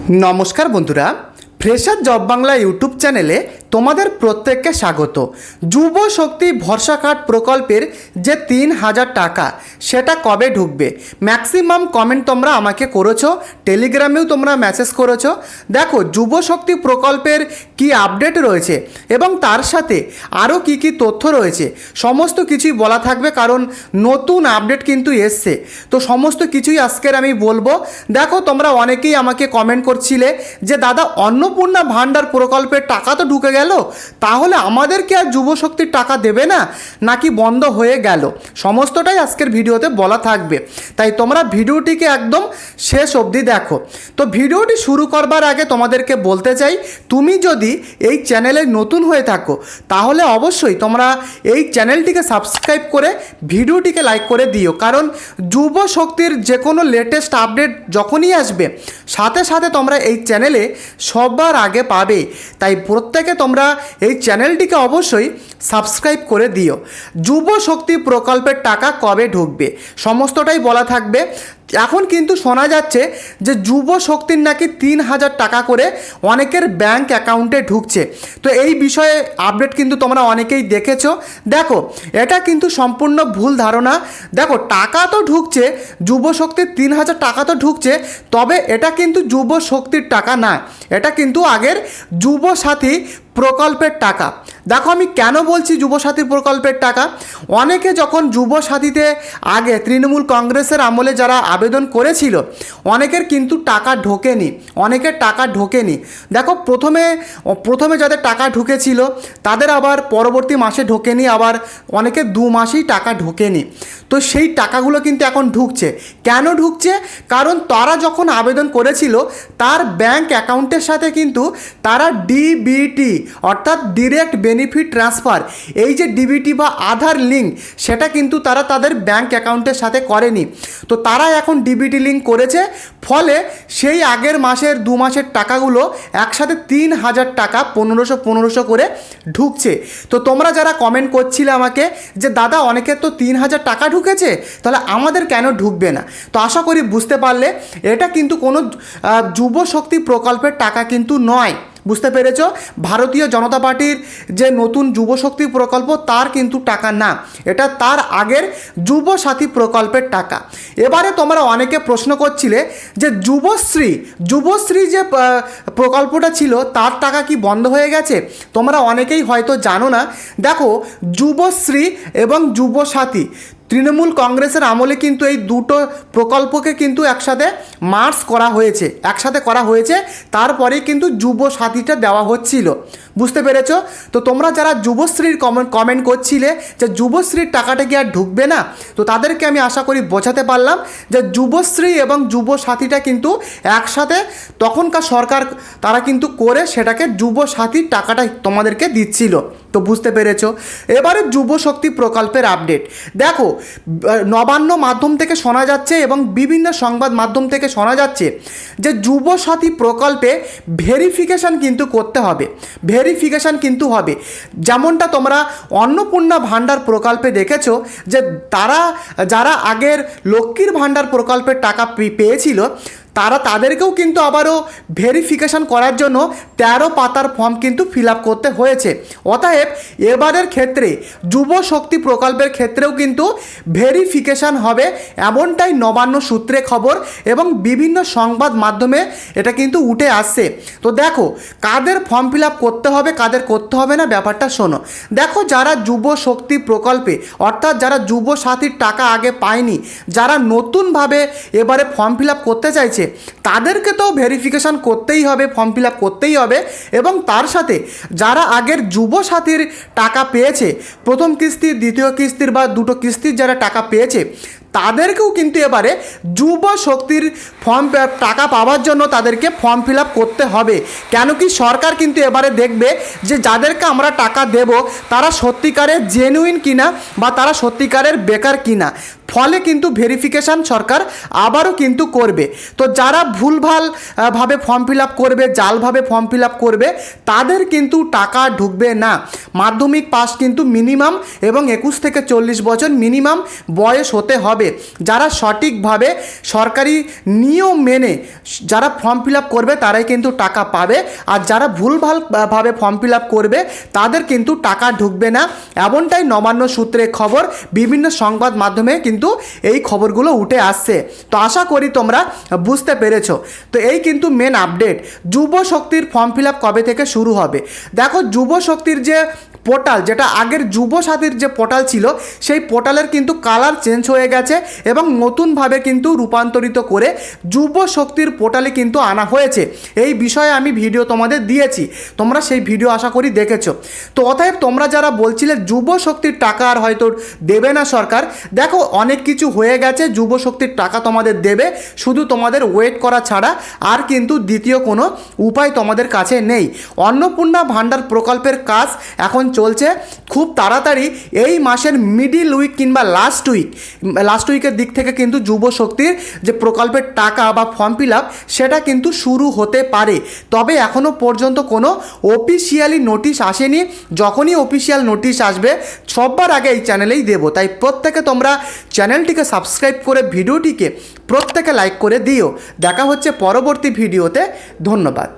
নমস্কার বন্ধুরা, fresher job Bangla YouTube চ্যানেলে তোমাদের প্রত্যেককে স্বাগত। যুব শক্তি ভরসা কার্ড প্রকল্পের যে ৩,০০০ টাকা সেটা কবে ঢুকবে? ম্যাক্সিমাম কমেন্ট তোমরা আমাকে করেছো, টেলিগ্রামেও তোমরা মেসেজ করেছো। দেখো, যুব শক্তি প্রকল্পের কি আপডেট রয়েছে এবং তার সাথে আরও কি কি তথ্য রয়েছে সমস্ত কিছুই বলা থাকবে, কারণ নতুন আপডেট কিন্তু এসছে। তো সমস্ত কিছুই আজকের আমি বলবো। দেখো, তোমরা অনেকেই আমাকে কমেন্ট করছিলে যে দাদা, অন্নপূর্ণা ভাণ্ডার প্রকল্পের টাকা তো ঢুকে গেল, তাহলে আমাদেরকে আর যুব শক্তির টাকা দেবে না নাকি বন্ধ হয়ে গেল? সমস্তটাই আজকের ভিডিওতে বলা থাকবে, তাই তোমরা ভিডিওটিকে একদম শেষ অবধি দেখো। তো ভিডিওটি শুরু করবার আগে তোমাদেরকে বলতে চাই, তুমি যদি এই চ্যানেলে নতুন হয়ে থাকো তাহলে অবশ্যই তোমরা এই চ্যানেলটিকে সাবস্ক্রাইব করে ভিডিওটিকে লাইক করে দিও, কারণ যুব শক্তির যে কোনো লেটেস্ট আপডেট যখনই আসবে সাথে সাথে তোমরা এই চ্যানেলে সবার আগে পাবে। তাই প্রত্যেকে তোমরা এই চ্যানেলটিকে অবশ্যই সাবস্ক্রাইব করে দিও। যুব শক্তি প্রকল্পের টাকা কবে ঢুকবে সমস্তটাই বলা থাকবে। এখন কিন্তু শোনা যাচ্ছে যে যুব শক্তির নাকি ৩,০০০ টাকা করে অনেকের ব্যাংক অ্যাকাউন্টে ঢুকছে। তো এই বিষয়ে আপডেট কিন্তু তোমরা অনেকেই দেখেছো। দেখো, এটা কিন্তু সম্পূর্ণ ভুল ধারণা। দেখো, টাকা তো ঢুকছে, যুব শক্তির ৩,০০০ টাকা তো ঢুকছে, তবে এটা কিন্তু যুব শক্তির টাকা না, এটা কিন্তু আগের যুবসাথী প্রকল্পের টাকা। দেখো, আমি কেন বলছি যুবসাথী প্রকল্পের টাকা, অনেকে যখন যুবসাথীতে আগে তৃণমূল কংগ্রেসের আমলে যারা আবেদন করেছিল অনেকের কিন্তু টাকা ঢোকেনি, অনেকের টাকা ঢোকেনি। দেখো, প্রথমে যাদের টাকা ঢুকেছিল তাদের আবার পরবর্তী মাসে ঢোকেনি, আবার অনেকে 2 মাসেই টাকা ঢোকেনি। তো সেই টাকাগুলো কিন্তু এখন ঢুকছে। কেন ঢুকছে? কারণ তারা যখন আবেদন করেছিল তার ব্যাংক অ্যাকাউন্টের সাথে কিন্তু তারা ডিবিটি অর্থাৎ ডিরেক্ট বেনিফিট ট্রান্সফার, এই যে ডিবিটি বা আধার লিঙ্ক, সেটা কিন্তু তারা তাদের ব্যাংক অ্যাকাউন্টের সাথে করেনি। তো তারা এখন ডিবিটি লিঙ্ক করেছে, ফলে সেই আগের মাসের 2 মাসের টাকাগুলো একসাথে ৩,০০০ টাকা ১৫০০ করে ঢুকছে। তো তোমরা যারা কমেন্ট করছিলে আমাকে যে দাদা, অনেকের তো ৩,০০০ টাকা ঢুকেছে, তাহলে আমাদের কেন ঢুকবে না? তো আশা করি বুঝতে পারলে, এটা কিন্তু কোনো যুব শক্তি প্রকল্পের টাকা কিন্তু নয়। বুঝতে পেরেছ? ভারতীয় জনতা পার্টির যে নতুন যুবশক্তি প্রকল্প তার কিন্তু টাকা না, এটা তার আগের যুবসাথী প্রকল্পের টাকা। এবারে তোমরা অনেকে প্রশ্ন করছিলে যে যুবশ্রী যে প্রকল্পটা ছিল তার টাকা কি বন্ধ হয়ে গেছে? তোমরা অনেকেই হয়তো জানো না। দেখো, যুবশ্রী এবং যুবসাথী তৃণমূল কংগ্রেসের আমলে কিন্তু এই দুটো প্রকল্পকে কিন্তু একসাথে মার্জ করা হয়েছে, তারপরেই কিন্তু যুব সাথীটা দেওয়া হচ্ছিল। বুঝতে পেরেছো? তো তোমরা যারা যুবশ্রীর কমেন্ট করছিলে যে যুবশ্রীর টাকাটা কি আর ঢুকবে না, তো তাদেরকে আমি আশা করি বোঝাতে পারলাম যে যুবশ্রী এবং যুব সাথীটা কিন্তু একসাথে তখনকার সরকার তারা কিন্তু করে সেটাকে যুব সাথীর টাকাটা তোমাদেরকে দিচ্ছিল। তো বুঝতে পেরেছো? এবারে যুব শক্তি প্রকল্পের আপডেট দেখো, নবান্ন মাধ্যম থেকে শোনা যাচ্ছে এবং বিভিন্ন সংবাদ মাধ্যম থেকে শোনা যাচ্ছে যে যুবসাথী প্রকল্পে ভেরিফিকেশান কিন্তু করতে হবে, ভেরিফিকেশান কিন্তু হবে। যেমনটা তোমরা অন্নপূর্ণা ভাণ্ডার প্রকল্পে দেখেছো যে তারা যারা আগের লক্ষ্মীর ভাণ্ডার প্রকল্পের টাকা পেয়েছিল তাদেরকেও কিন্তু আবারও ভেরিফিকেশান করার জন্য 13 পাতার ফর্ম কিন্তু ফিল আপ করতে হয়েছে। অতএব এবারের ক্ষেত্রে যুব শক্তি প্রকল্পের ক্ষেত্রেও কিন্তু ভেরিফিকেশান হবে, এমনটাই নবান্ন সূত্রে খবর এবং বিভিন্ন সংবাদ মাধ্যমে এটা কিন্তু উঠে আসছে। তো দেখো, কাদের ফর্ম ফিল আপ করতে হবে, কাদের করতে হবে না, ব্যাপারটা শোনো। দেখো, যারা যুব শক্তি প্রকল্পে অর্থাৎ যারা যুব সাথীর টাকা আগে পায়নি, যারা নতুনভাবে এবারে ফর্ম ফিল আপ করতে চাইছে তাদেরকে তো ভেরিফিকেশান করতেই হবে, ফর্ম ফিল আপ করতেই হবে। এবং তার সাথে যারা আগের যুব সাথীর টাকা পেয়েছে, প্রথম কিস্তির, দ্বিতীয় কিস্তির বা দুটো কিস্তির যারা টাকা পেয়েছে তাদেরকেও কিন্তু এবারে যুব শক্তির টাকা পাওয়ার জন্য তাদেরকে ফর্ম ফিল আপ করতে হবে। কেন কি সরকার কিন্তু এবারে দেখবে যে যাদেরকে আমরা টাকা দেব তারা সত্যিকারের জেনুইন কিনা বা তারা সত্যিকারের বেকার কিনা, ফলে কিন্তু ভেরিফিকেশান সরকার আবারও কিন্তু করবে। তো যারা ভুলভাল ভাবে ফর্ম ফিল আপ করবে, জালভাবে ফর্ম ফিল আপ করবে, তাদের কিন্তু টাকা ঢুকবে না। মাধ্যমিক পাস কিন্তু মিনিমাম এবং 21 থেকে 40 বছর মিনিমাম বয়স হতে হবে। তবে যারা সঠিকভাবে সরকারি নিয়ম মেনে যারা ফর্ম ফিল আপ করবে তারাই কিন্তু টাকা পাবে, আর যারা ভুলভালভাবে ফর্ম ফিল আপ করবে তাদের কিন্তু টাকা ঢুকবে না। এমনটাই নবান্ন সূত্রে খবর, বিভিন্ন সংবাদ মাধ্যমে কিন্তু এই খবরগুলো উঠে আসছে। তো আশা করি তোমরা বুঝতে পেরেছো। তো এই কিন্তু মেন আপডেট। যুব শক্তির ফর্ম ফিল আপ কবে থেকে শুরু হবে? দেখো, যুব শক্তির যে পোর্টাল, যেটা আগের যুব সাথীর যে পোর্টাল ছিল, সেই পোর্টালের কিন্তু কালার চেঞ্জ হয়ে গেছে এবং নতুনভাবে কিন্তু রূপান্তরিত করে যুব শক্তির পোর্টালে কিন্তু আনা হয়েছে। এই বিষয়ে আমি ভিডিও তোমাদের দিয়েছি, তোমরা সেই ভিডিও আশা করি দেখেছো। তো অতএব তোমরা যারা বলছিলে যুব শক্তির টাকা আর হয়তো দেবে না সরকার, দেখো অনেক কিছু হয়ে গেছে। যুব শক্তির টাকা তোমাদের দেবে, শুধু তোমাদের ওয়েট করা ছাড়া আর কিন্তু দ্বিতীয় কোনো উপায় তোমাদের কাছে নেই। অন্নপূর্ণা ভাণ্ডার প্রকল্পের কাজ এখন চলছে। খুব তাড়াতাড়ি এই মাসের মিডিল উইক কিংবা লাস্ট উইকের দিক থেকে কিন্তু যুব শক্তির যে প্রকল্পের টাকা বা ফর্ম ফিল আপ সেটা কিন্তু শুরু হতে পারে। তবে এখনও পর্যন্ত কোনো অফিসিয়ালি নোটিশ আসেনি। যখনই অফিসিয়াল নোটিশ আসবে সবার আগে এই চ্যানেলেই দেবো। তাই প্রত্যেকে তোমরা চ্যানেলটিকে সাবস্ক্রাইব করে ভিডিওটিকে প্রত্যেকে লাইক করে দিও। দেখা হচ্ছে পরবর্তী ভিডিওতে। ধন্যবাদ।